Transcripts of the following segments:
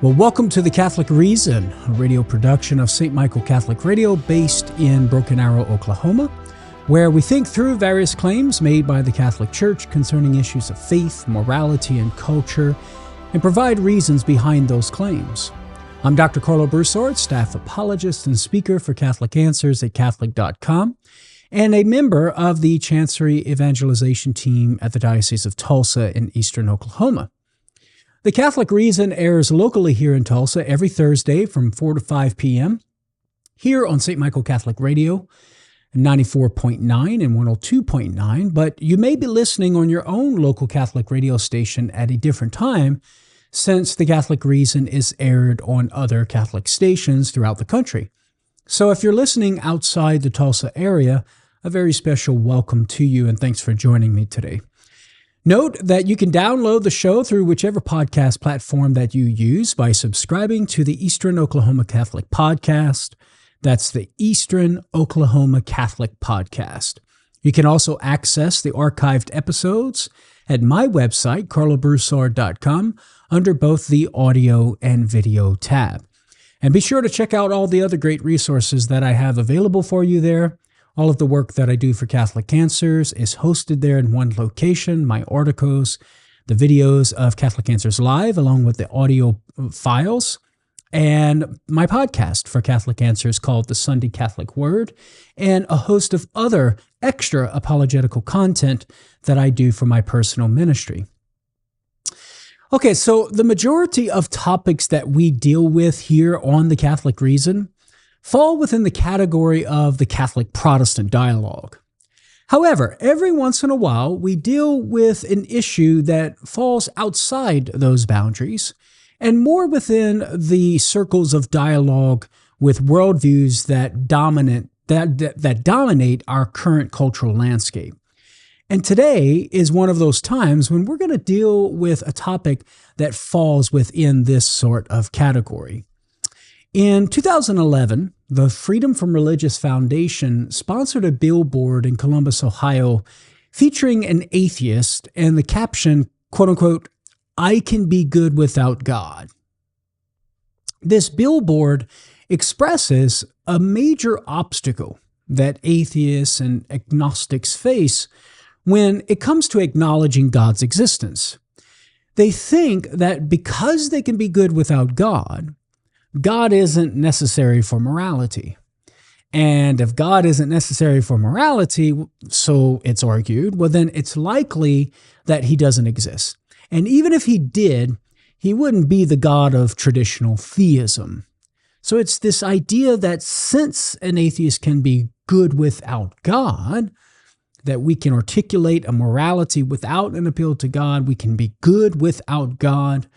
Well, welcome to The Catholic Reason, a radio production of St. Michael Catholic Radio based in Broken Arrow, Oklahoma, where we think through various claims made by the Catholic Church concerning issues of faith, morality, and culture, and provide reasons behind those claims. I'm Dr. Karlo Broussard, staff apologist and speaker for Catholic Answers at Catholic.com, and a member of the Chancery Evangelization team at the Diocese of Tulsa in eastern Oklahoma. The Catholic Reason airs locally here in Tulsa every Thursday from 4 to 5 p.m. here on St. Michael Catholic Radio, 94.9 and 102.9, but you may be listening on your own local Catholic radio station at a different time since The Catholic Reason is aired on other Catholic stations throughout the country. So if you're listening outside the Tulsa area, a very special welcome to you and thanks for joining me today. Note that you can download the show through whichever podcast platform that you use by subscribing to the Eastern Oklahoma Catholic Podcast. That's the Eastern Oklahoma Catholic Podcast. You can also access the archived episodes at my website, karlobroussard.com, under both the audio and video tab. And be sure to check out all the other great resources that I have available for you there. All of the work that I do for Catholic Answers is hosted there in one location, my articles, the videos of Catholic Answers Live, along with the audio files, and my podcast for Catholic Answers called The Sunday Catholic Word, and a host of other extra apologetical content that I do for my personal ministry. Okay, so the majority of topics that we deal with here on The Catholic Reason fall within the category of the Catholic-Protestant dialogue. However, every once in a while, we deal with an issue that falls outside those boundaries and more within the circles of dialogue with worldviews that dominate our current cultural landscape. And today is one of those times when we're going to deal with a topic that falls within this sort of category. In 2011, the Freedom from Religious Foundation sponsored a billboard in Columbus, Ohio, featuring an atheist and the caption, quote unquote, "I can be good without God." This billboard expresses a major obstacle that atheists and agnostics face when it comes to acknowledging God's existence. They think that because they can be good without God, God isn't necessary for morality. And if God isn't necessary for morality, so it's argued, well, then it's likely that he doesn't exist. And even if he did, he wouldn't be the God of traditional theism. So it's this idea that since an atheist can be good without God, that we can articulate a morality without an appeal to God, we can be good without God.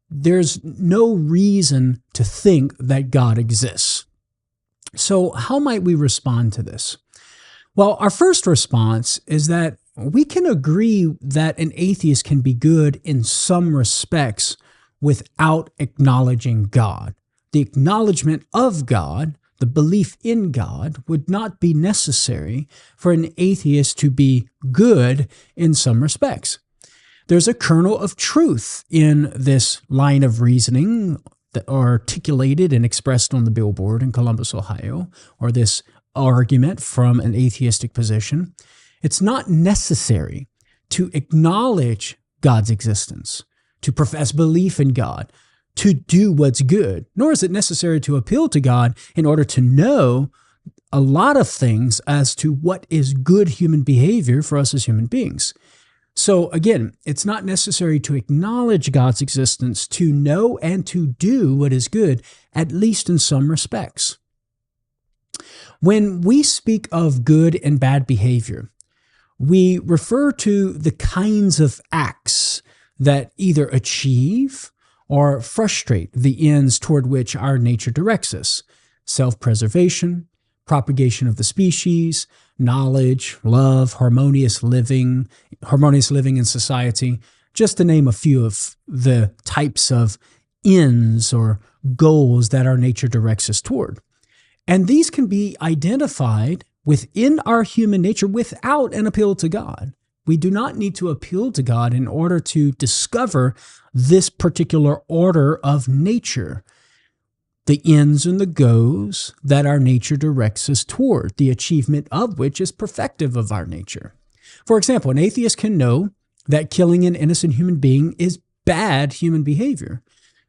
There's no reason to think that God exists. So how might we respond to this? Well, our first response is that we can agree that an atheist can be good in some respects without acknowledging God. The acknowledgement of God, the belief in God, would not be necessary for an atheist to be good in some respects. There's a kernel of truth in this line of reasoning that are articulated and expressed on the billboard in Columbus, Ohio, or this argument from an atheistic position. It's not necessary to acknowledge God's existence, to profess belief in God, to do what's good, nor is it necessary to appeal to God in order to know a lot of things as to what is good human behavior for us as human beings. So again, it's not necessary to acknowledge God's existence to know and to do what is good, at least in some respects. When we speak of good and bad behavior, we refer to the kinds of acts that either achieve or frustrate the ends toward which our nature directs us: self-preservation, propagation of the species, knowledge, love, harmonious living in society, just to name a few of the types of ends or goals that our nature directs us toward. And these can be identified within our human nature without an appeal to God. We do not need to appeal to God in order to discover this particular order of nature, the ends and the goes that our nature directs us toward, the achievement of which is perfective of our nature. For example, an atheist can know that killing an innocent human being is bad human behavior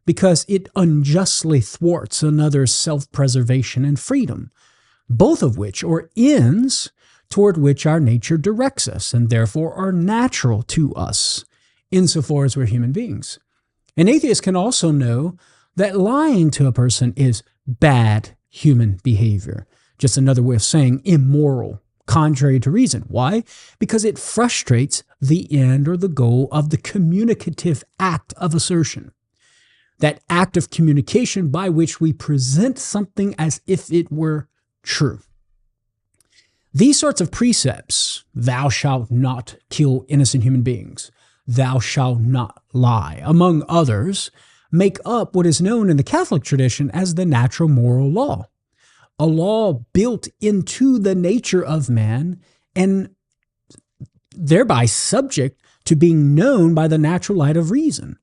because it unjustly thwarts another's self-preservation and freedom, both of which are ends toward which our nature directs us and therefore are natural to us insofar as we're human beings. An atheist can also know that lying to a person is bad human behavior, just another way of saying immoral, contrary to reason. Why? Because it frustrates the end or the goal of the communicative act of assertion, that act of communication by which we present something as if it were true. These sorts of precepts, thou shalt not kill innocent human beings, thou shalt not lie, among others, make up what is known in the Catholic tradition as the natural moral law, a law built into the nature of man and thereby subject to being known by the natural light of reason.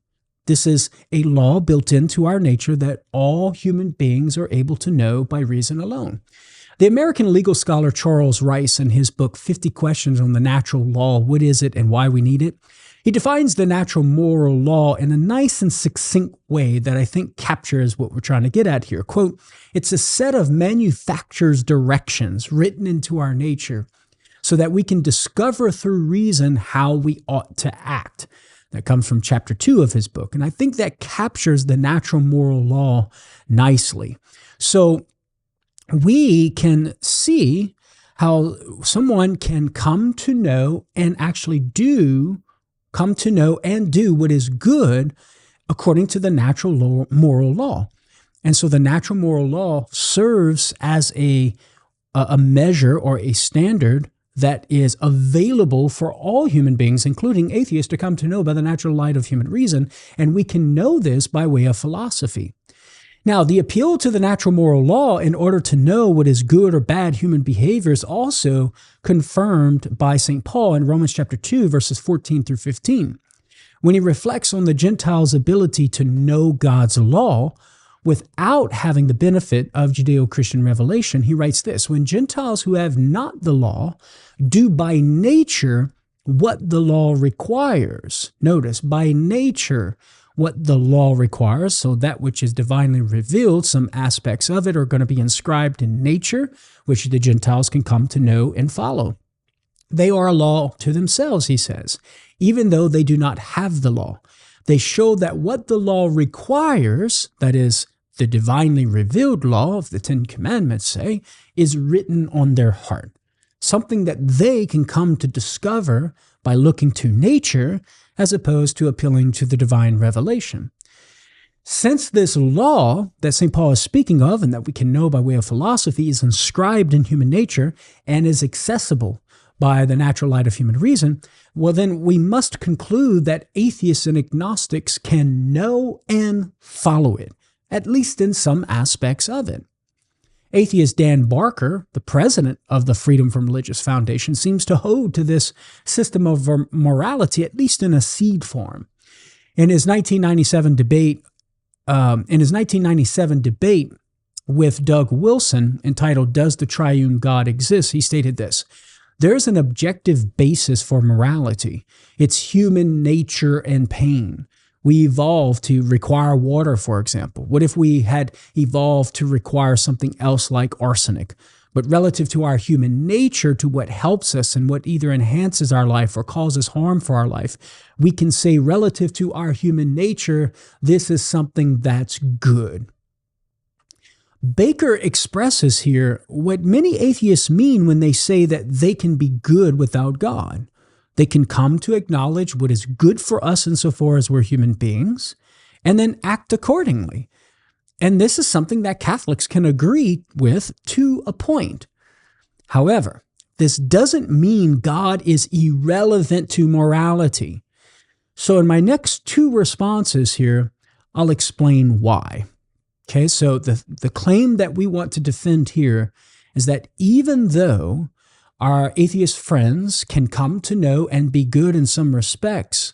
This is a law built into our nature that all human beings are able to know by reason alone. The American legal scholar Charles Rice, in his book 50 Questions on the Natural Law, What Is It and Why We Need It? He defines the natural moral law in a nice and succinct way that I think captures what we're trying to get at here. Quote, it's a set of manufacturer's directions written into our nature so that we can discover through reason how we ought to act. That comes from chapter 2 of his book. And I think that captures the natural moral law nicely. So we can see how someone can come to know and do what is good according to the natural moral law. And so the natural moral law serves as a measure or a standard that is available for all human beings, including atheists, to come to know by the natural light of human reason. And we can know this by way of philosophy. Now, the appeal to the natural moral law in order to know what is good or bad human behavior is also confirmed by St. Paul in Romans chapter 2, verses 14 through 15. When he reflects on the Gentiles' ability to know God's law without having the benefit of Judeo-Christian revelation, he writes this: when Gentiles who have not the law do by nature what the law requires, notice, by nature what the law requires, so that which is divinely revealed, some aspects of it are going to be inscribed in nature, which the Gentiles can come to know and follow. They are a law to themselves, he says, even though they do not have the law. They show that what the law requires, that is, the divinely revealed law of the Ten Commandments, say, is written on their heart, something that they can come to discover by looking to nature as opposed to appealing to the divine revelation. Since this law that St. Paul is speaking of and that we can know by way of philosophy is inscribed in human nature and is accessible by the natural light of human reason, well then we must conclude that atheists and agnostics can know and follow it, at least in some aspects of it. Atheist Dan Barker, the president of the Freedom from Religious Foundation, seems to hold to this system of morality, at least in a seed form. In his 1997 debate with Doug Wilson, entitled "Does the Triune God Exist?" he stated this: "There's an objective basis for morality. It's human nature and pain. We evolved to require water, for example. What if we had evolved to require something else like arsenic? But relative to our human nature, to what helps us and what either enhances our life or causes harm for our life, we can say relative to our human nature, this is something that's good." Baker expresses here what many atheists mean when they say that they can be good without God. They can come to acknowledge what is good for us insofar as we're human beings, and then act accordingly. And this is something that Catholics can agree with to a point. However, this doesn't mean God is irrelevant to morality. So in my next two responses here, I'll explain why. Okay, so the claim that we want to defend here is that even though our atheist friends can come to know and be good in some respects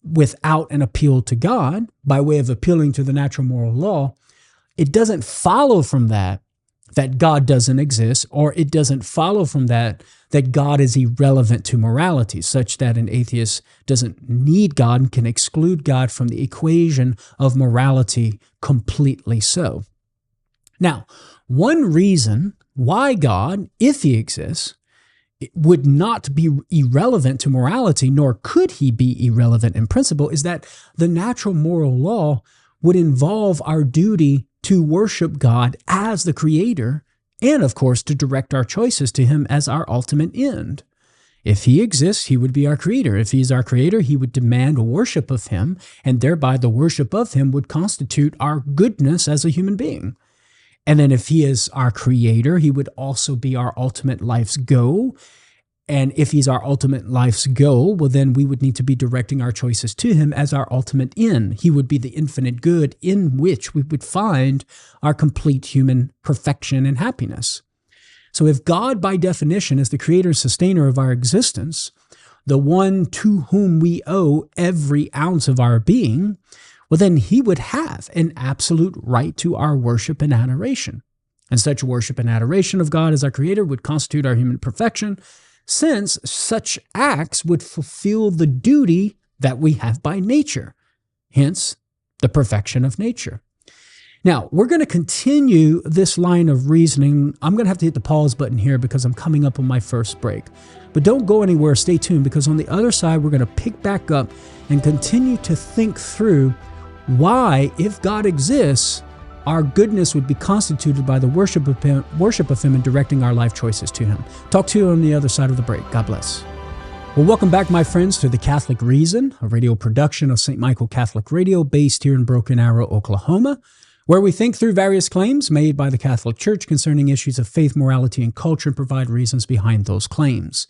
without an appeal to God by way of appealing to the natural moral law, it doesn't follow from that God doesn't exist, or it doesn't follow from that God is irrelevant to morality, such that an atheist doesn't need God and can exclude God from the equation of morality completely so. Now, one reason why God, if he exists, would not be irrelevant to morality, nor could he be irrelevant in principle, is that the natural moral law would involve our duty to worship God as the creator and, of course, to direct our choices to him as our ultimate end. If he exists, he would be our creator. If he's our creator, he would demand worship of him, and thereby the worship of him would constitute our goodness as a human being. And then if he is our creator, he would also be our ultimate life's goal. And if he's our ultimate life's goal, well, then we would need to be directing our choices to him as our ultimate end. He would be the infinite good in which we would find our complete human perfection and happiness. So if God, by definition, is the creator and sustainer of our existence, the one to whom we owe every ounce of our being, well, then he would have an absolute right to our worship and adoration. And such worship and adoration of God as our creator would constitute our human perfection, since such acts would fulfill the duty that we have by nature, hence the perfection of nature. Now, we're going to continue this line of reasoning. I'm going to have to hit the pause button here because I'm coming up on my first break. But don't go anywhere, stay tuned, because on the other side, we're going to pick back up and continue to think through why, if God exists, our goodness would be constituted by the worship of him and directing our life choices to him. Talk to you on the other side of the break. God bless. Well, welcome back, my friends, to The Catholic Reason, a radio production of St. Michael Catholic Radio based here in Broken Arrow, Oklahoma, where we think through various claims made by the Catholic Church concerning issues of faith, morality, and culture and provide reasons behind those claims.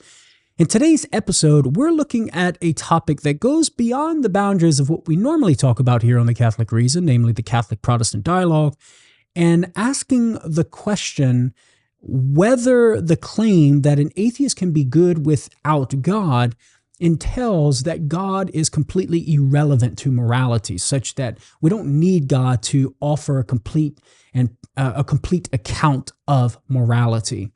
In today's episode, we're looking at a topic that goes beyond the boundaries of what we normally talk about here on The Catholic Reason, namely the Catholic-Protestant dialogue, and asking the question whether the claim that an atheist can be good without God entails that God is completely irrelevant to morality, such that we don't need God to offer a complete account of morality.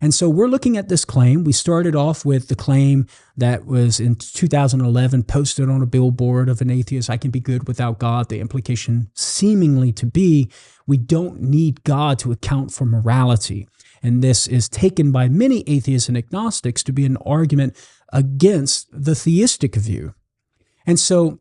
And so we're looking at this claim. We started off with the claim that was in 2011 posted on a billboard of an atheist, I can be good without God. The implication seemingly to be we don't need God to account for morality. And this is taken by many atheists and agnostics to be an argument against the theistic view. And so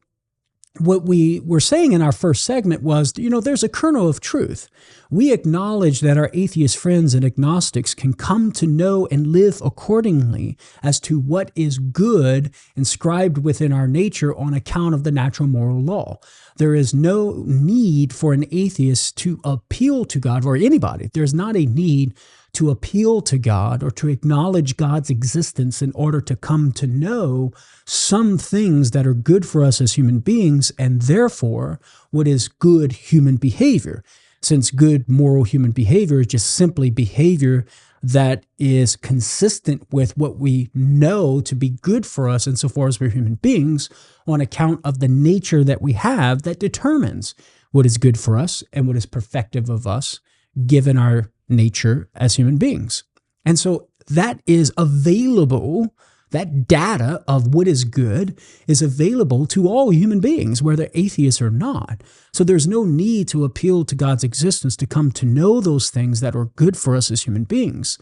what we were saying in our first segment was, there's a kernel of truth. We acknowledge that our atheist friends and agnostics can come to know and live accordingly as to what is good inscribed within our nature on account of the natural moral law. There is no need for an atheist to appeal to God, or anybody. There's not a need to appeal to God or to acknowledge God's existence in order to come to know some things that are good for us as human beings, and therefore what is good human behavior. Since good moral human behavior is just simply behavior that is consistent with what we know to be good for us insofar as we're human beings, on account of the nature that we have that determines what is good for us and what is perfective of us, given our nature as human beings. And so that is available, that data of what is good is available to all human beings, whether atheists or not. So there's no need to appeal to God's existence to come to know those things that are good for us as human beings.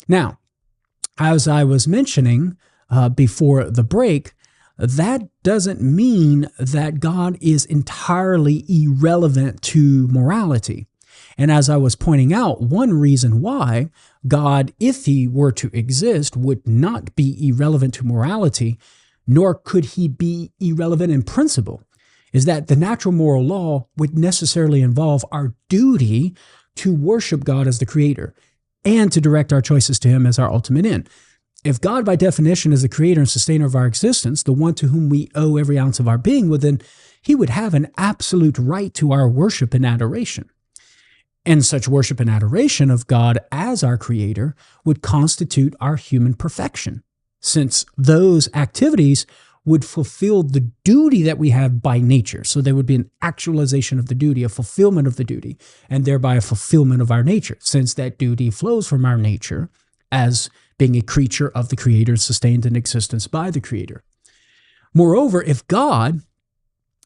Now, as I was mentioning before the break, that doesn't mean that God is entirely irrelevant to morality. And as I was pointing out, one reason why God, if he were to exist, would not be irrelevant to morality, nor could he be irrelevant in principle, is that the natural moral law would necessarily involve our duty to worship God as the creator and to direct our choices to him as our ultimate end. If God, by definition, is the creator and sustainer of our existence, the one to whom we owe every ounce of our being, well, then he would have an absolute right to our worship and adoration. And such worship and adoration of God as our creator would constitute our human perfection, since those activities would fulfill the duty that we have by nature. So there would be an actualization of the duty, a fulfillment of the duty, and thereby a fulfillment of our nature, since that duty flows from our nature as being a creature of the Creator, sustained in existence by the Creator. Moreover, if God,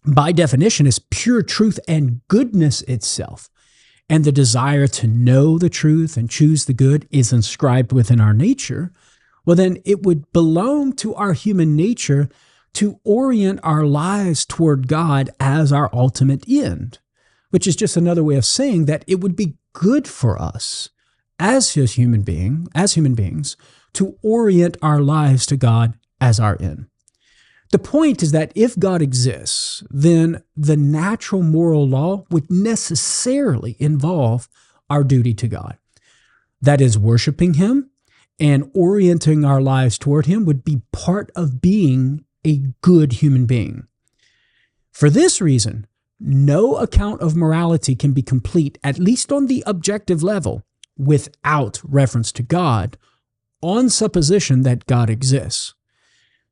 by definition, is pure truth and goodness itself, and the desire to know the truth and choose the good is inscribed within our nature, well, then it would belong to our human nature to orient our lives toward God as our ultimate end, which is just another way of saying that it would be good for us as human beings, to orient our lives to God as our end. The point is that if God exists, then the natural moral law would necessarily involve our duty to God. That is, worshiping Him and orienting our lives toward Him would be part of being a good human being. For this reason, no account of morality can be complete, at least on the objective level, without reference to God, on supposition that God exists.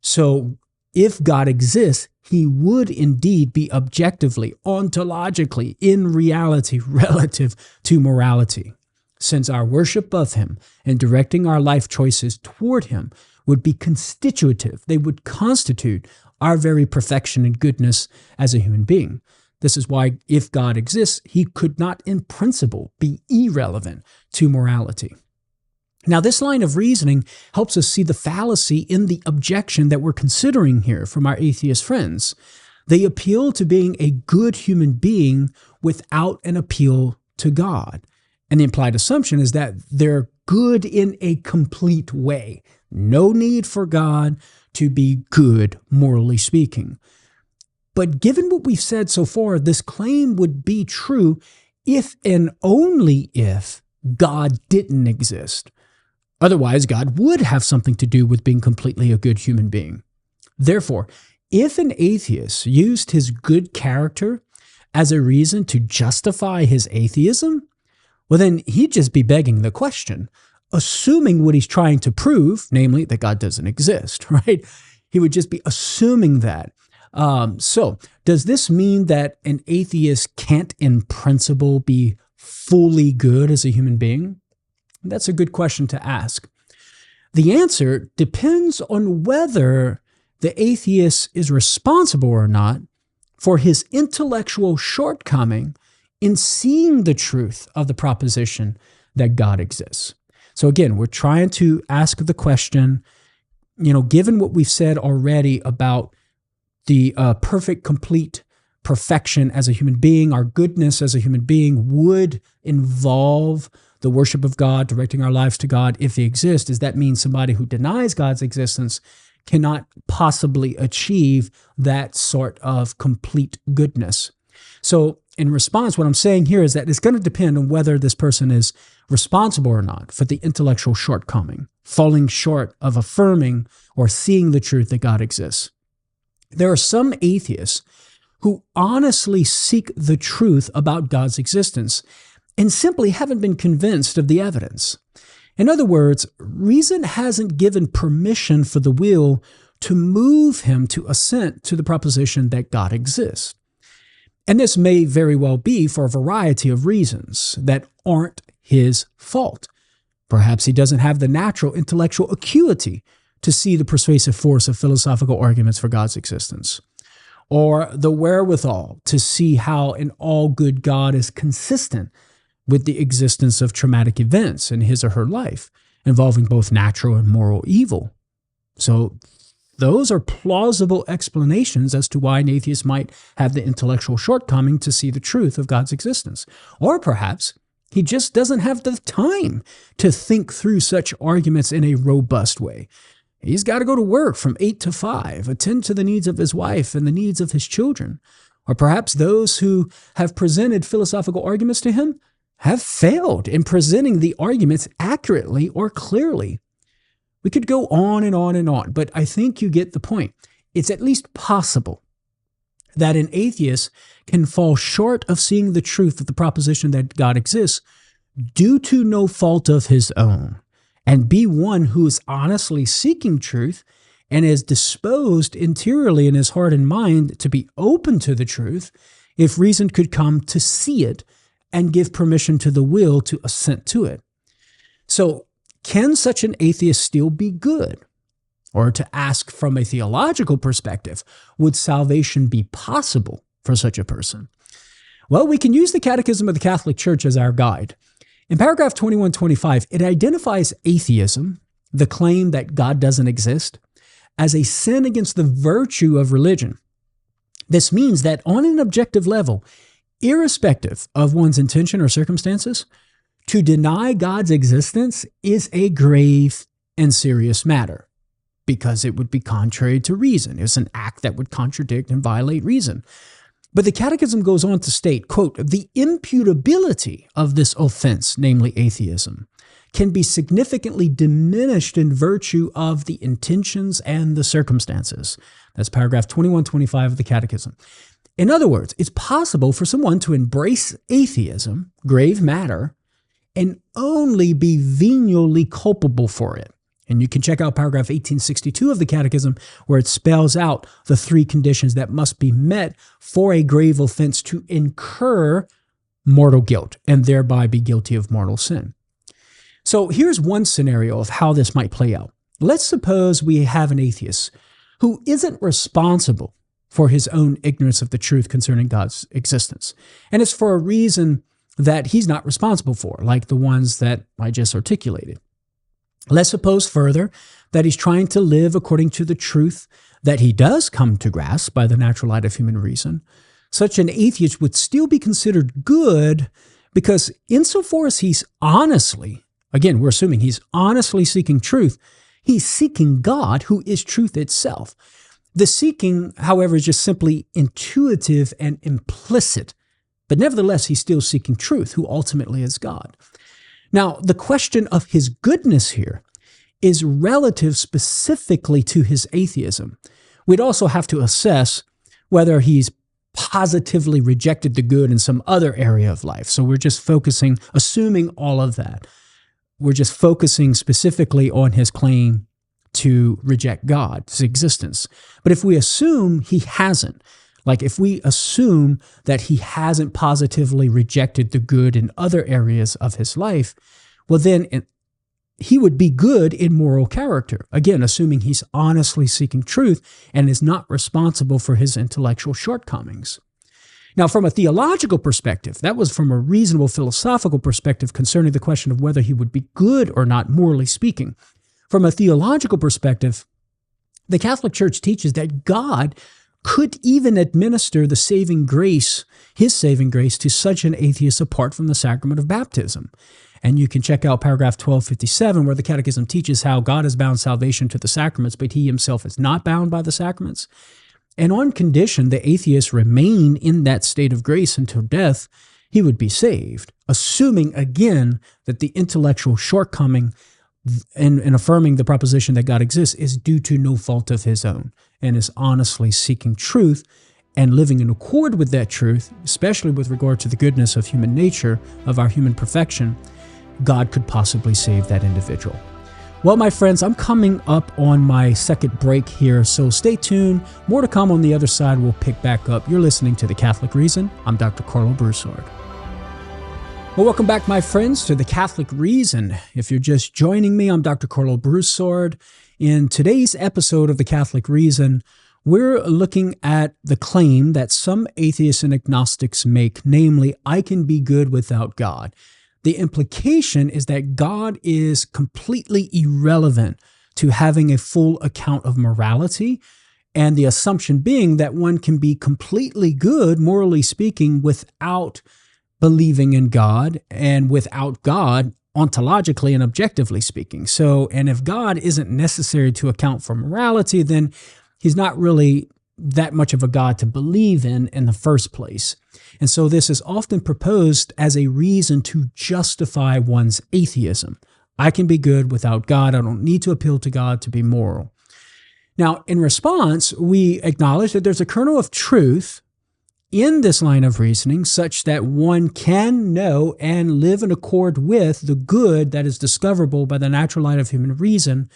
So, if God exists, He would indeed be objectively, ontologically, in reality, relative to morality, since our worship of Him and directing our life choices toward Him would be constitutive. They would constitute our very perfection and goodness as a human being. This is why, if God exists, He could not in principle be irrelevant to morality. Now, this line of reasoning helps us see the fallacy in the objection that we're considering here from our atheist friends. They appeal to being a good human being without an appeal to God. And the implied assumption is that they're good in a complete way. No need for God to be good, morally speaking. But given what we've said so far, this claim would be true if and only if God didn't exist. Otherwise, God would have something to do with being completely a good human being. Therefore, if an atheist used his good character as a reason to justify his atheism, well, then he'd just be begging the question, assuming what he's trying to prove, namely that God doesn't exist, right? He would just be assuming that. So, does this mean that an atheist can't in principle be fully good as a human being? That's a good question to ask. The answer depends on whether the atheist is responsible or not for his intellectual shortcoming in seeing the truth of the proposition that God exists. So again, we're trying to ask the question, given what we've said already about the perfect, complete perfection as a human being, our goodness as a human being would involve the worship of God, directing our lives to God if He exists. Does that mean somebody who denies God's existence cannot possibly achieve that sort of complete goodness? So in response, what I'm saying here is that it's going to depend on whether this person is responsible or not for the intellectual shortcoming, falling short of affirming or seeing the truth that God exists. There are some atheists who honestly seek the truth about God's existence and simply haven't been convinced of the evidence. In other words, reason hasn't given permission for the will to move him to assent to the proposition that God exists. And this may very well be for a variety of reasons that aren't his fault. Perhaps he doesn't have the natural intellectual acuity to see the persuasive force of philosophical arguments for God's existence, or the wherewithal to see how an all-good God is consistent with the existence of traumatic events in his or her life, involving both natural and moral evil. So those are plausible explanations as to why an atheist might have the intellectual shortcoming to see the truth of God's existence. Or perhaps he just doesn't have the time to think through such arguments in a robust way. He's got to go to work from 8 to 5, attend to the needs of his wife and the needs of his children. Or perhaps those who have presented philosophical arguments to him have failed in presenting the arguments accurately or clearly. We could go on and on and on, but I think you get the point. It's at least possible that an atheist can fall short of seeing the truth of the proposition that God exists due to no fault of his own, and be one who is honestly seeking truth and is disposed interiorly in his heart and mind to be open to the truth if reason could come to see it and give permission to the will to assent to it. So, can such an atheist still be good? Or to ask from a theological perspective, would salvation be possible for such a person? Well, we can use the Catechism of the Catholic Church as our guide. In paragraph 2125, it identifies atheism, the claim that God doesn't exist, as a sin against the virtue of religion. This means that on an objective level, irrespective of one's intention or circumstances, to deny God's existence is a grave and serious matter, because it would be contrary to reason. It's an act that would contradict and violate reason. But the Catechism goes on to state, quote, the imputability of this offense, namely atheism, can be significantly diminished in virtue of the intentions and the circumstances. That's paragraph 2125 of the Catechism. In other words, it's possible for someone to embrace atheism, grave matter, and only be venially culpable for it. And you can check out paragraph 1862 of the Catechism, where it spells out the three conditions that must be met for a grave offense to incur mortal guilt and thereby be guilty of mortal sin. So here's one scenario of how this might play out. Let's suppose we have an atheist who isn't responsible for his own ignorance of the truth concerning God's existence. And it's for a reason that he's not responsible for, like the ones that I just articulated. Let's suppose further that he's trying to live according to the truth that he does come to grasp by the natural light of human reason. Such an atheist would still be considered good because insofar as he's honestly, again, we're assuming he's honestly seeking truth, he's seeking God, who is truth itself. The seeking, however, is just simply intuitive and implicit, but nevertheless, he's still seeking truth, who ultimately is God. Now, the question of his goodness here is relative specifically to his atheism. We'd also have to assess whether he's positively rejected the good in some other area of life. So we're just assuming all of that. We're just focusing specifically on his claim to reject God's existence. But if we assume he hasn't, like if we assume that he hasn't positively rejected the good in other areas of his life, well then he would be good in moral character. Again, assuming he's honestly seeking truth and is not responsible for his intellectual shortcomings. Now, from a theological perspective, that was from a reasonable philosophical perspective concerning the question of whether he would be good or not, morally speaking. From a theological perspective, the Catholic Church teaches that God could even administer the saving grace, his saving grace, to such an atheist apart from the sacrament of baptism. And you can check out paragraph 1257, where the Catechism teaches how God has bound salvation to the sacraments, but he himself is not bound by the sacraments. And on condition the atheist remain in that state of grace until death, he would be saved, assuming again that the intellectual shortcoming in affirming the proposition that God exists is due to no fault of his own, and is honestly seeking truth and living in accord with that truth, especially with regard to the goodness of human nature, of our human perfection. God could possibly save that individual. Well, my friends, I'm coming up on my second break here, so stay tuned. More to come on the other side. We'll pick back up. You're listening to The Catholic Reason. I'm Dr. Karlo Broussard. Well, welcome back, my friends, to The Catholic Reason. If you're just joining me, I'm Dr. Karlo Broussard. In today's episode of The Catholic Reason, we're looking at the claim that some atheists and agnostics make, namely, I can be good without God. The implication is that God is completely irrelevant to having a full account of morality, and the assumption being that one can be completely good, morally speaking, without believing in God, and without God, ontologically and objectively speaking. So, and if God isn't necessary to account for morality, then he's not really that much of a God to believe in the first place. And so this is often proposed as a reason to justify one's atheism. I can be good without God. I don't need to appeal to God to be moral. Now, in response, we acknowledge that there's a kernel of truth in this line of reasoning such that one can know and live in accord with the good that is discoverable by the natural light of human reason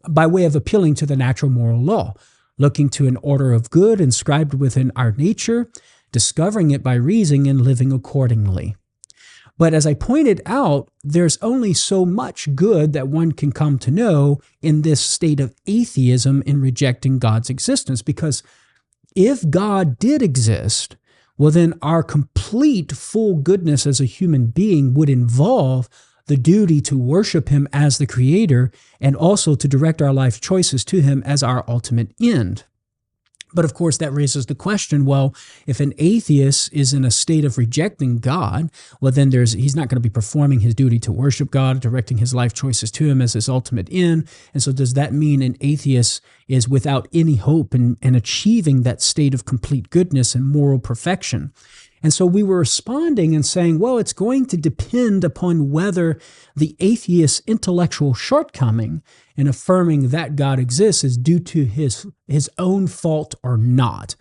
by way of appealing to the natural moral law, looking to an order of good inscribed within our nature, discovering it by reasoning and living accordingly. But as I pointed out, there's only so much good that one can come to know in this state of atheism in rejecting God's existence, because if God did exist, well, then our complete full goodness as a human being would involve the duty to worship him as the creator and also to direct our life choices to him as our ultimate end. But of course, that raises the question, well, if an atheist is in a state of rejecting God, well, then he's not going to be performing his duty to worship God, directing his life choices to him as his ultimate end. And so does that mean an atheist is without any hope in achieving that state of complete goodness and moral perfection? And so we were responding and saying, well, it's going to depend upon whether the atheist's intellectual shortcoming in affirming that God exists is due to his own fault or not.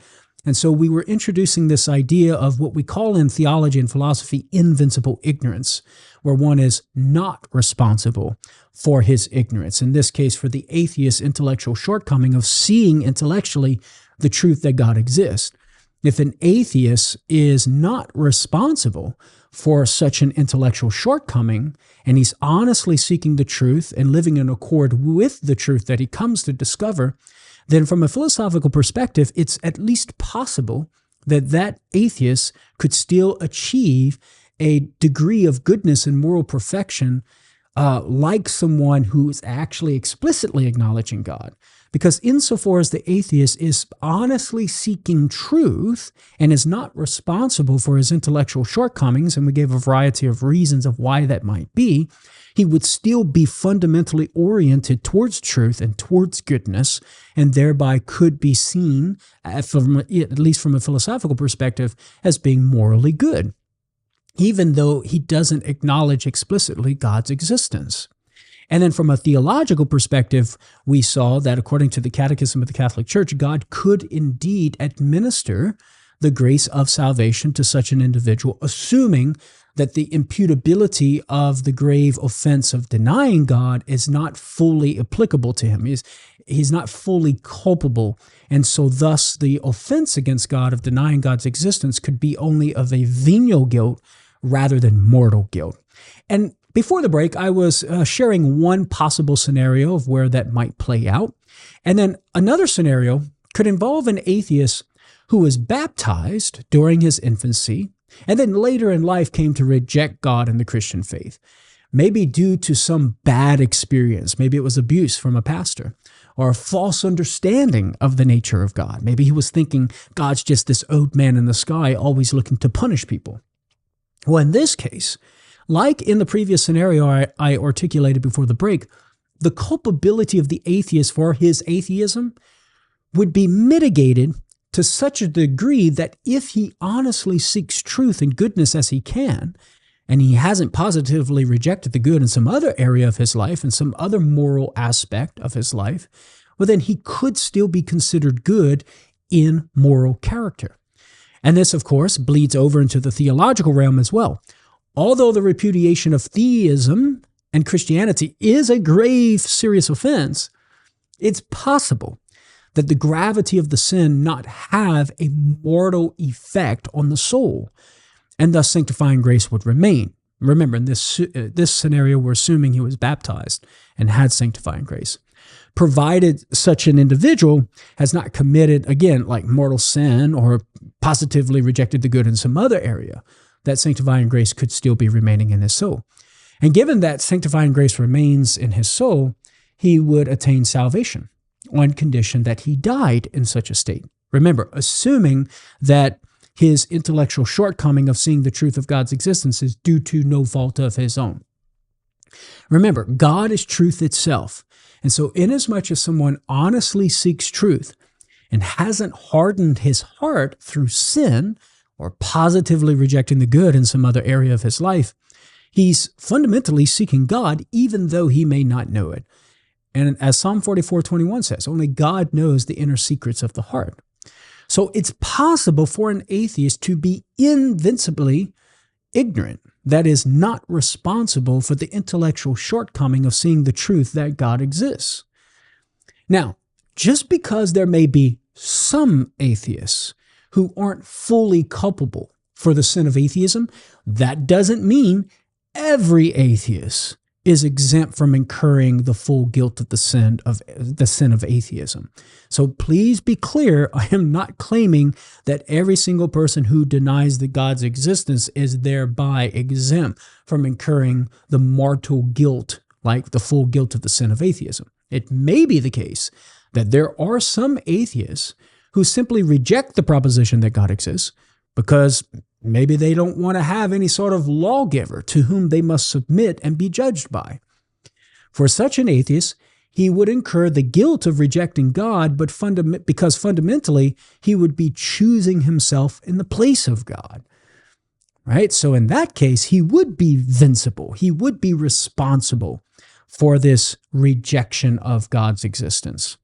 And so we were introducing this idea of what we call in theology and philosophy invincible ignorance, where one is not responsible for his ignorance. In this case, for the atheist's intellectual shortcoming of seeing intellectually the truth that God exists. If an atheist is not responsible for such an intellectual shortcoming, and he's honestly seeking the truth and living in accord with the truth that he comes to discover, then from a philosophical perspective, it's at least possible that that atheist could still achieve a degree of goodness and moral perfection like someone who is actually explicitly acknowledging God. Because insofar as the atheist is honestly seeking truth and is not responsible for his intellectual shortcomings, and we gave a variety of reasons of why that might be, he would still be fundamentally oriented towards truth and towards goodness, and thereby could be seen, at least from a philosophical perspective, as being morally good, even though he doesn't acknowledge explicitly God's existence. And then from a theological perspective, we saw that according to the Catechism of the Catholic Church, God could indeed administer the grace of salvation to such an individual, assuming that the imputability of the grave offense of denying God is not fully applicable to him. He's not fully culpable. And so thus the offense against God of denying God's existence could be only of a venial guilt rather than mortal guilt. And before the break, I was sharing one possible scenario of where that might play out. And then another scenario could involve an atheist who was baptized during his infancy and then later in life came to reject God and the Christian faith, maybe due to some bad experience. Maybe it was abuse from a pastor or a false understanding of the nature of God. Maybe he was thinking God's just this old man in the sky always looking to punish people. Well, in this case, like in the previous scenario I articulated before the break, the culpability of the atheist for his atheism would be mitigated to such a degree that if he honestly seeks truth and goodness as he can, and he hasn't positively rejected the good in some other area of his life and some other moral aspect of his life, well, then he could still be considered good in moral character. And this, of course, bleeds over into the theological realm as well. Although the repudiation of theism and Christianity is a grave, serious offense, it's possible that the gravity of the sin not have a mortal effect on the soul, and thus sanctifying grace would remain. Remember, in this scenario, we're assuming he was baptized and had sanctifying grace, provided such an individual has not committed, again, like mortal sin or positively rejected the good in some other area. That sanctifying grace could still be remaining in his soul. And given that sanctifying grace remains in his soul, he would attain salvation on condition that he died in such a state. Remember, assuming that his intellectual shortcoming of seeing the truth of God's existence is due to no fault of his own. Remember, God is truth itself. And so inasmuch as someone honestly seeks truth and hasn't hardened his heart through sin, or positively rejecting the good in some other area of his life, he's fundamentally seeking God even though he may not know it. And as Psalm 44:21 says, only God knows the inner secrets of the heart. So it's possible for an atheist to be invincibly ignorant, that is, not responsible for the intellectual shortcoming of seeing the truth that God exists. Now, just because there may be some atheists who aren't fully culpable for the sin of atheism, that doesn't mean every atheist is exempt from incurring the full guilt of the sin of atheism. So please be clear, I am not claiming that every single person who denies that God's existence is thereby exempt from incurring the mortal guilt, like the full guilt of the sin of atheism. It may be the case that there are some atheists who simply reject the proposition that God exists because maybe they don't want to have any sort of lawgiver to whom they must submit and be judged by. For such an atheist, he would incur the guilt of rejecting God, but because fundamentally he would be choosing himself in the place of God. Right? So in that case, he would be vincible. He would be responsible for this rejection of God's existence.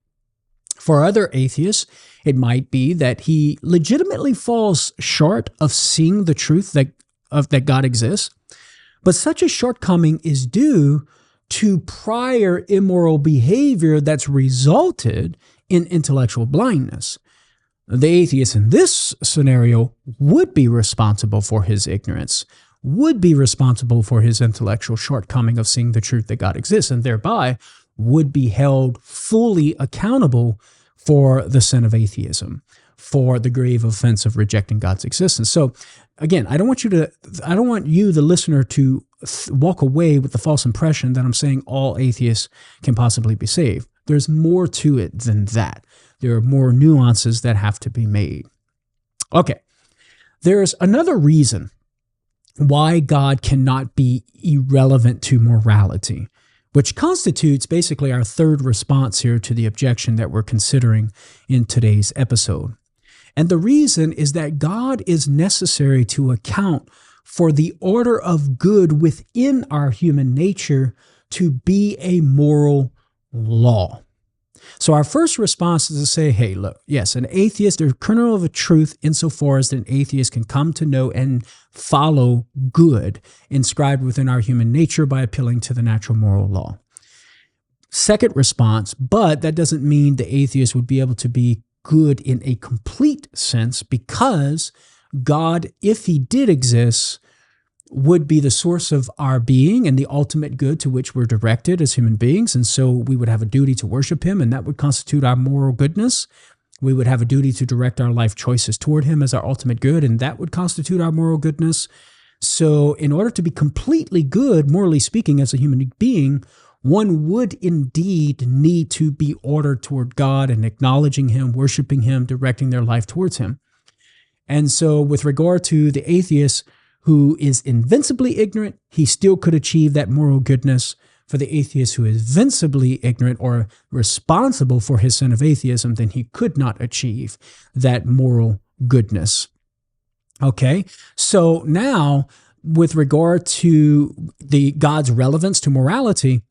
For other atheists, it might be that he legitimately falls short of seeing the truth that God exists, but such a shortcoming is due to prior immoral behavior that's resulted in intellectual blindness. The atheist in this scenario would be responsible for his ignorance, would be responsible for his intellectual shortcoming of seeing the truth that God exists, and thereby would be held fully accountable for the sin of atheism, for the grave offense of rejecting God's existence. So again, I don't want you, the listener, to walk away with the false impression that I'm saying all atheists can possibly be saved. There's more to it than that. There are more nuances that have to be made. Okay, there's another reason why God cannot be irrelevant to morality, which constitutes basically our third response here to the objection that we're considering in today's episode. And the reason is that God is necessary to account for the order of good within our human nature to be a moral law. So our first response is to say, hey, look, yes, an atheist, there's a kernel of a truth insofar as an atheist can come to know and follow good inscribed within our human nature by appealing to the natural moral law. Second response, but that doesn't mean the atheist would be able to be good in a complete sense, because God, if he did exist, would be the source of our being and the ultimate good to which we're directed as human beings. And so we would have a duty to worship him, and that would constitute our moral goodness. We would have a duty to direct our life choices toward him as our ultimate good, and that would constitute our moral goodness. So in order to be completely good, morally speaking, as a human being, one would indeed need to be ordered toward God and acknowledging him, worshiping him, directing their life towards him. And so with regard to the atheist who is invincibly ignorant, he still could achieve that moral goodness. For the atheist who is vincibly ignorant or responsible for his sin of atheism, then he could not achieve that moral goodness. Okay, so now with regard to God's relevance to morality,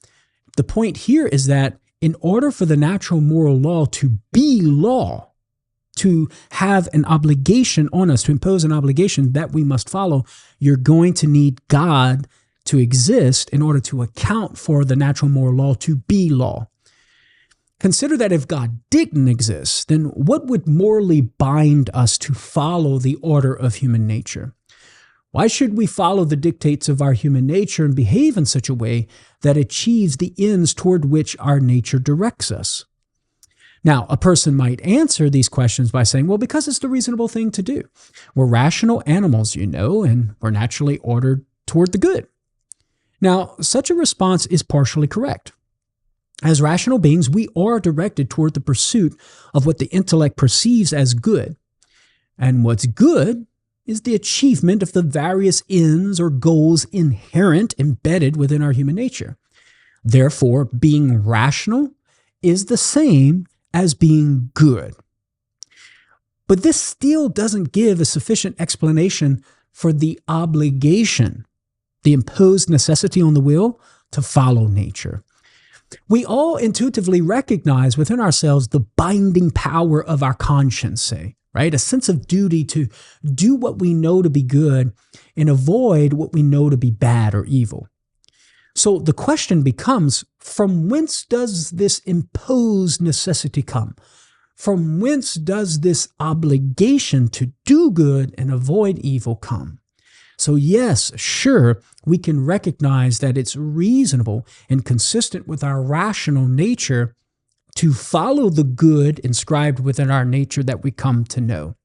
the point here is that in order for the natural moral law to be law, to have an obligation on us, to impose an obligation that we must follow, you're going to need God to exist in order to account for the natural moral law to be law. Consider that if God didn't exist, then what would morally bind us to follow the order of human nature? Why should we follow the dictates of our human nature and behave in such a way that achieves the ends toward which our nature directs us? Now, a person might answer these questions by saying, well, because it's the reasonable thing to do. We're rational animals, and we're naturally ordered toward the good. Now, such a response is partially correct. As rational beings, we are directed toward the pursuit of what the intellect perceives as good. And what's good is the achievement of the various ends or goals embedded within our human nature. Therefore, being rational is the same as being good. But this still doesn't give a sufficient explanation for the obligation, the imposed necessity on the will to follow nature. We all intuitively recognize within ourselves the binding power of our conscience, say, right? A sense of duty to do what we know to be good and avoid what we know to be bad or evil. So the question becomes, from whence does this imposed necessity come? From whence does this obligation to do good and avoid evil come? So yes, sure, we can recognize that it's reasonable and consistent with our rational nature to follow the good inscribed within our nature that we come to know.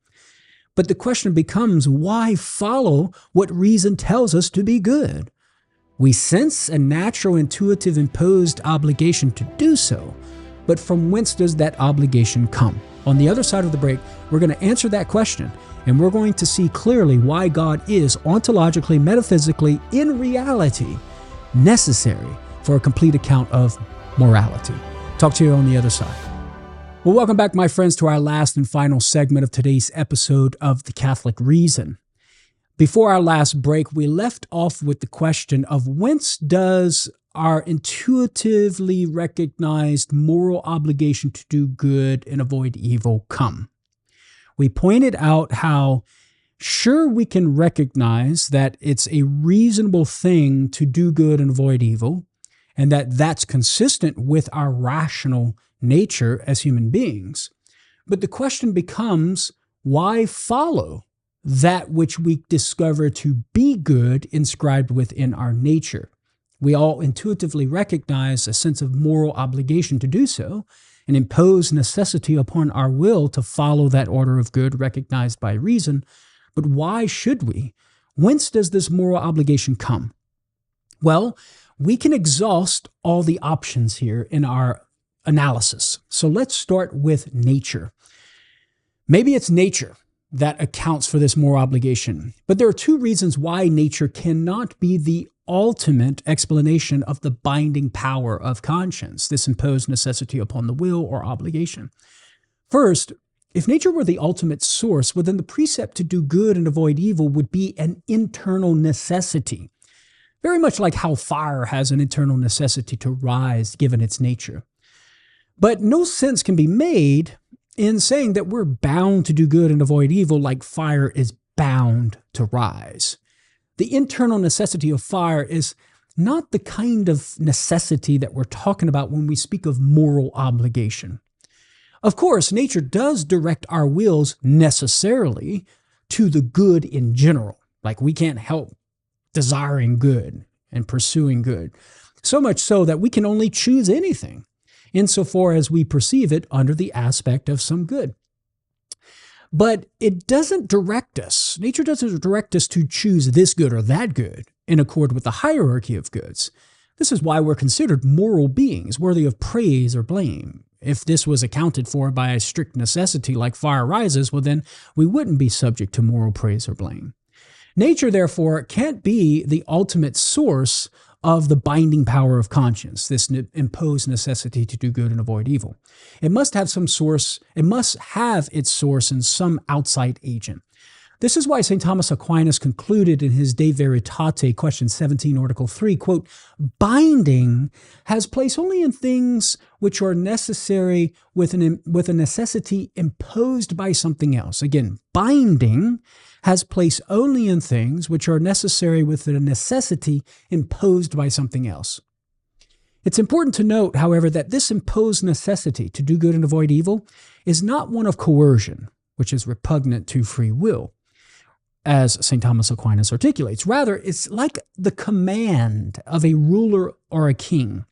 But the question becomes, why follow what reason tells us to be good? We sense a natural, intuitive, imposed obligation to do so, but from whence does that obligation come? On the other side of the break, we're going to answer that question, and we're going to see clearly why God is ontologically, metaphysically, in reality, necessary for a complete account of morality. Talk to you on the other side. Well, welcome back, my friends, to our last and final segment of today's episode of The Catholic Reason. Before our last break, we left off with the question of whence does our intuitively recognized moral obligation to do good and avoid evil come? We pointed out how sure we can recognize that it's a reasonable thing to do good and avoid evil, and that that's consistent with our rational nature as human beings. But the question becomes, why follow that which we discover to be good inscribed within our nature? We all intuitively recognize a sense of moral obligation to do so, and impose necessity upon our will to follow that order of good recognized by reason. But why should we? Whence does this moral obligation come? Well, we can exhaust all the options here in our analysis. So let's start with nature. Maybe it's nature that accounts for this moral obligation, but there are two reasons why nature cannot be the ultimate explanation of the binding power of conscience, this imposed necessity upon the will or obligation. First, if nature were the ultimate source, well, then the precept to do good and avoid evil would be an internal necessity, very much like how fire has an internal necessity to rise given its nature. But no sense can be made in saying that we're bound to do good and avoid evil like fire is bound to rise. The internal necessity of fire is not the kind of necessity that we're talking about when we speak of moral obligation. Of course, nature does direct our wills necessarily to the good in general. Like we can't help desiring good and pursuing good. So much so that we can only choose anything insofar as we perceive it under the aspect of some good. But it doesn't direct us. Nature doesn't direct us to choose this good or that good in accord with the hierarchy of goods. This is why we're considered moral beings, worthy of praise or blame. If this was accounted for by a strict necessity like fire rises, well then we wouldn't be subject to moral praise or blame. Nature, therefore, can't be the ultimate source of the binding power of conscience, this imposed necessity to do good and avoid evil. It must have some source, it must have its source in some outside agent. This is why St. Thomas Aquinas concluded in his De Veritate, question 17, article 3, quote, binding has place only in things which are necessary with a necessity imposed by something else. Again, binding has place only in things which are necessary with a necessity imposed by something else. It's important to note, however, that this imposed necessity to do good and avoid evil is not one of coercion, which is repugnant to free will, as St. Thomas Aquinas articulates. Rather, it's like the command of a ruler or a king,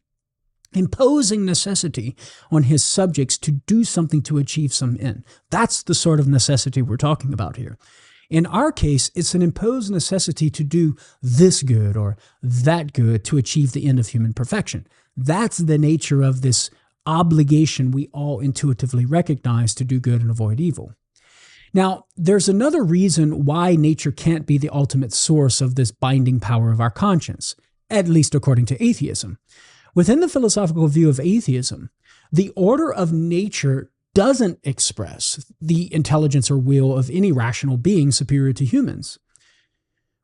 imposing necessity on his subjects to do something to achieve some end. That's the sort of necessity we're talking about here. In our case, it's an imposed necessity to do this good or that good to achieve the end of human perfection. That's the nature of this obligation we all intuitively recognize to do good and avoid evil. Now, there's another reason why nature can't be the ultimate source of this binding power of our conscience, at least according to atheism. Within the philosophical view of atheism, the order of nature doesn't express the intelligence or will of any rational being superior to humans.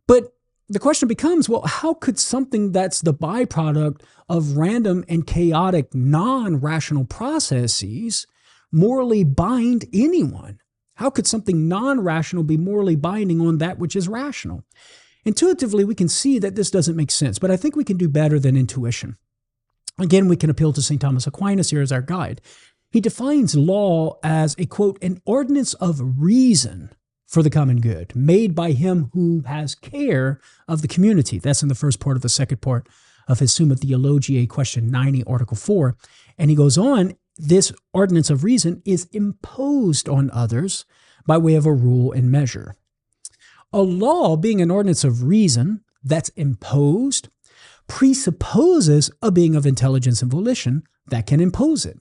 But the question becomes, well, how could something that's the byproduct of random and chaotic non-rational processes morally bind anyone? How could something non-rational be morally binding on that which is rational? Intuitively, we can see that this doesn't make sense, but I think we can do better than intuition. Again, we can appeal to St. Thomas Aquinas here as our guide. He defines law as a, quote, an ordinance of reason for the common good, made by him who has care of the community. That's in the first part of the second part of his Summa Theologiae, question 90, article 4. And he goes on, this ordinance of reason is imposed on others by way of a rule and measure. A law, being an ordinance of reason that's imposed, presupposes a being of intelligence and volition that can impose it.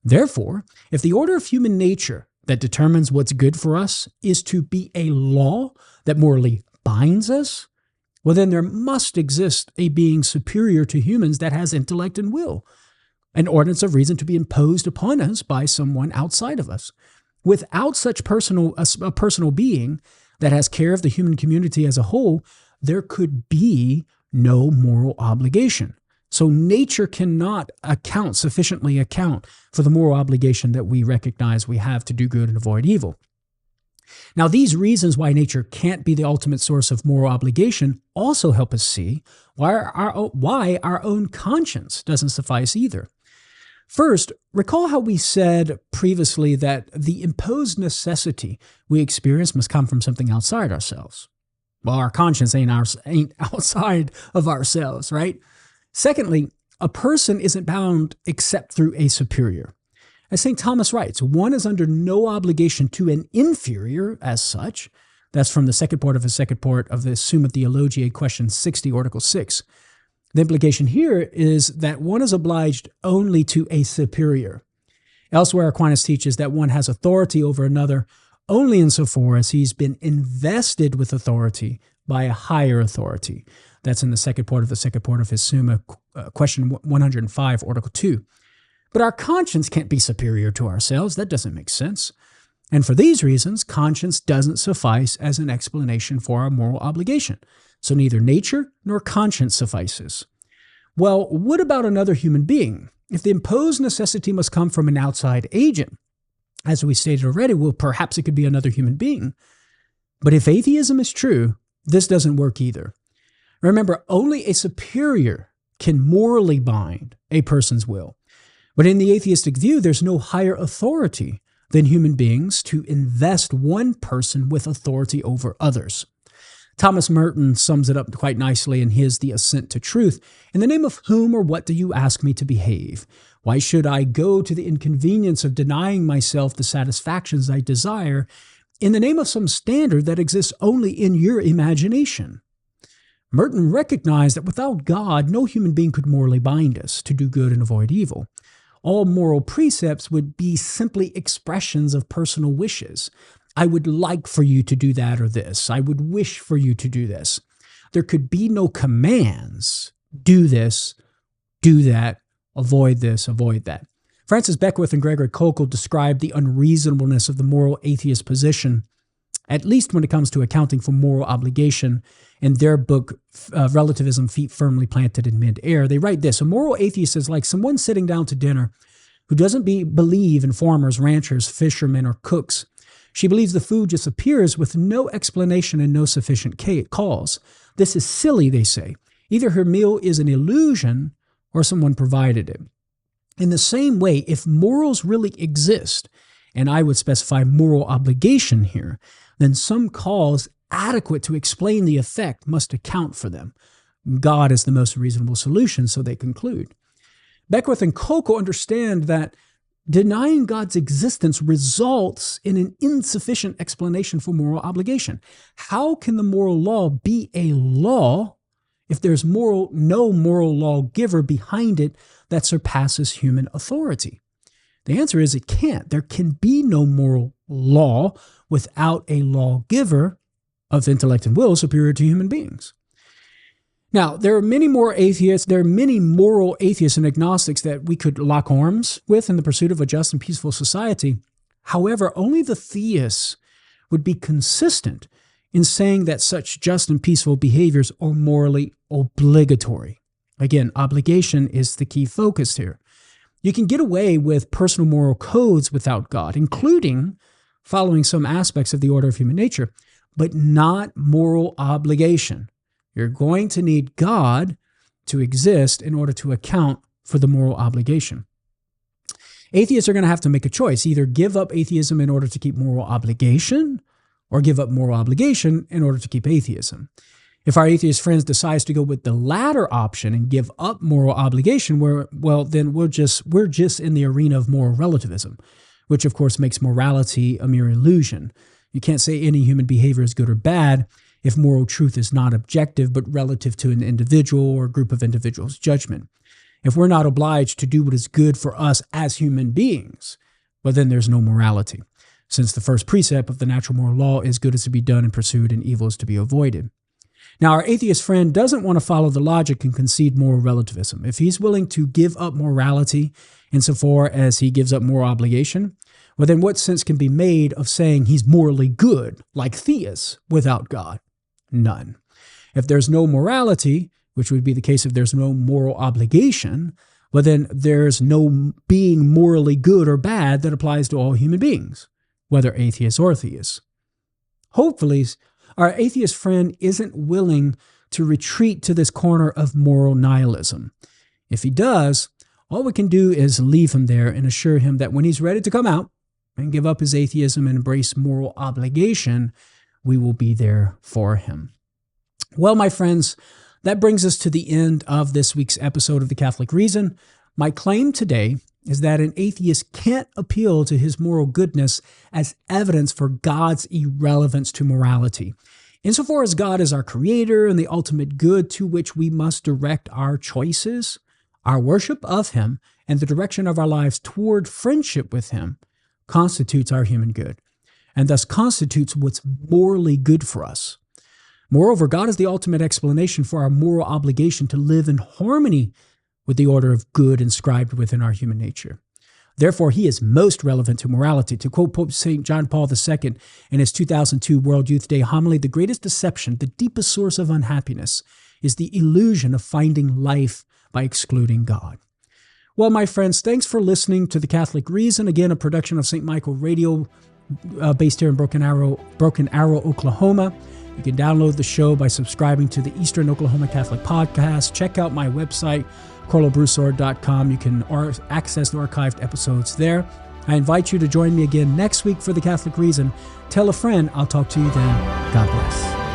Therefore, if the order of human nature that determines what's good for us is to be a law that morally binds us, well, then there must exist a being superior to humans that has intellect and will, an ordinance of reason to be imposed upon us by someone outside of us. Without such a personal being that has care of the human community as a whole, there could be no moral obligation. So nature cannot sufficiently account for the moral obligation that we recognize we have to do good and avoid evil. Now, these reasons why nature can't be the ultimate source of moral obligation also help us see why our own conscience doesn't suffice either. First, recall how we said previously that the imposed necessity we experience must come from something outside ourselves. Well, our conscience ain't outside of ourselves, right? Secondly, a person isn't bound except through a superior. As St. Thomas writes, one is under no obligation to an inferior as such. That's from the second part of the Summa Theologiae, question 60, article 6. The implication here is that one is obliged only to a superior. Elsewhere, Aquinas teaches that one has authority over another only insofar as he's been invested with authority by a higher authority. That's in the second part of his Summa, question 105, article 2. But our conscience can't be superior to ourselves. That doesn't make sense. And for these reasons, conscience doesn't suffice as an explanation for our moral obligation. So neither nature nor conscience suffices. Well, what about another human being? If the imposed necessity must come from an outside agent, as we stated already, well, perhaps it could be another human being. But if atheism is true, this doesn't work either. Remember, only a superior can morally bind a person's will. But in the atheistic view, there's no higher authority than human beings to invest one person with authority over others. Thomas Merton sums it up quite nicely in his The Ascent to Truth. In the name of whom or what do you ask me to behave? Why should I go to the inconvenience of denying myself the satisfactions I desire in the name of some standard that exists only in your imagination? Merton recognized that without God, no human being could morally bind us to do good and avoid evil. All moral precepts would be simply expressions of personal wishes. I would like for you to do that or this. I would wish for you to do this. There could be no commands. Do this, do that, avoid this, avoid that. Francis Beckwith and Gregory Kokel described the unreasonableness of the moral atheist position, at least when it comes to accounting for moral obligation, in their book, Relativism, Feet Firmly Planted in Mid-Air. They write this: a moral atheist is like someone sitting down to dinner who doesn't believe in farmers, ranchers, fishermen, or cooks. She believes the food just appears with no explanation and no sufficient cause. This is silly, they say. Either her meal is an illusion or someone provided it. In the same way, if morals really exist, and I would specify moral obligation here, then some cause adequate to explain the effect must account for them. God is the most reasonable solution, so they conclude. Beckwith and Kokel understand that denying God's existence results in an insufficient explanation for moral obligation. How can the moral law be a law if there's no moral lawgiver behind it that surpasses human authority? The answer is it can't. There can be no moral law without a lawgiver of intellect and will superior to human beings. Now, there are many moral atheists and agnostics that we could lock arms with in the pursuit of a just and peaceful society. However, only the theists would be consistent in saying that such just and peaceful behaviors are morally obligatory. Again, obligation is the key focus here. You can get away with personal moral codes without God, including following some aspects of the order of human nature, but not moral obligation. You're going to need God to exist in order to account for the moral obligation. Atheists are going to have to make a choice, either give up atheism in order to keep moral obligation, or give up moral obligation in order to keep atheism. If our atheist friends decides to go with the latter option and give up moral obligation, then we're just in the arena of moral relativism, which of course makes morality a mere illusion. You can't say any human behavior is good or bad if moral truth is not objective but relative to an individual or a group of individuals' judgment. If we're not obliged to do what is good for us as human beings, well, then there's no morality, since the first precept of the natural moral law is good is to be done and pursued and evil is to be avoided. Now, our atheist friend doesn't want to follow the logic and concede moral relativism. If he's willing to give up morality insofar as he gives up moral obligation, well, then what sense can be made of saying he's morally good, like theists, without God? None. If there's no morality, which would be the case if there's no moral obligation, well, then there's no being morally good or bad that applies to all human beings, whether atheists or theists. Hopefully, our atheist friend isn't willing to retreat to this corner of moral nihilism. If he does, all we can do is leave him there and assure him that when he's ready to come out and give up his atheism and embrace moral obligation, we will be there for him. Well, my friends, that brings us to the end of this week's episode of The Catholic Reason. My claim today is that an atheist can't appeal to his moral goodness as evidence for God's irrelevance to morality. Insofar as God is our creator and the ultimate good to which we must direct our choices, our worship of him, and the direction of our lives toward friendship with him constitutes our human good, and thus constitutes what's morally good for us. Moreover, God is the ultimate explanation for our moral obligation to live in harmony with the order of good inscribed within our human nature. Therefore, he is most relevant to morality. To quote Pope St. John Paul II in his 2002 World Youth Day homily, the greatest deception, the deepest source of unhappiness, is the illusion of finding life by excluding God. Well, my friends, thanks for listening to The Catholic Reason, again, a production of St. Michael Radio, based here in Broken Arrow, Oklahoma. You can download the show by subscribing to the Eastern Oklahoma Catholic Podcast. Check out my website, KarloBroussard.com. You can access the archived episodes there. I invite you to join me again next week for The Catholic Reason. Tell a friend. I'll talk to you then. God bless.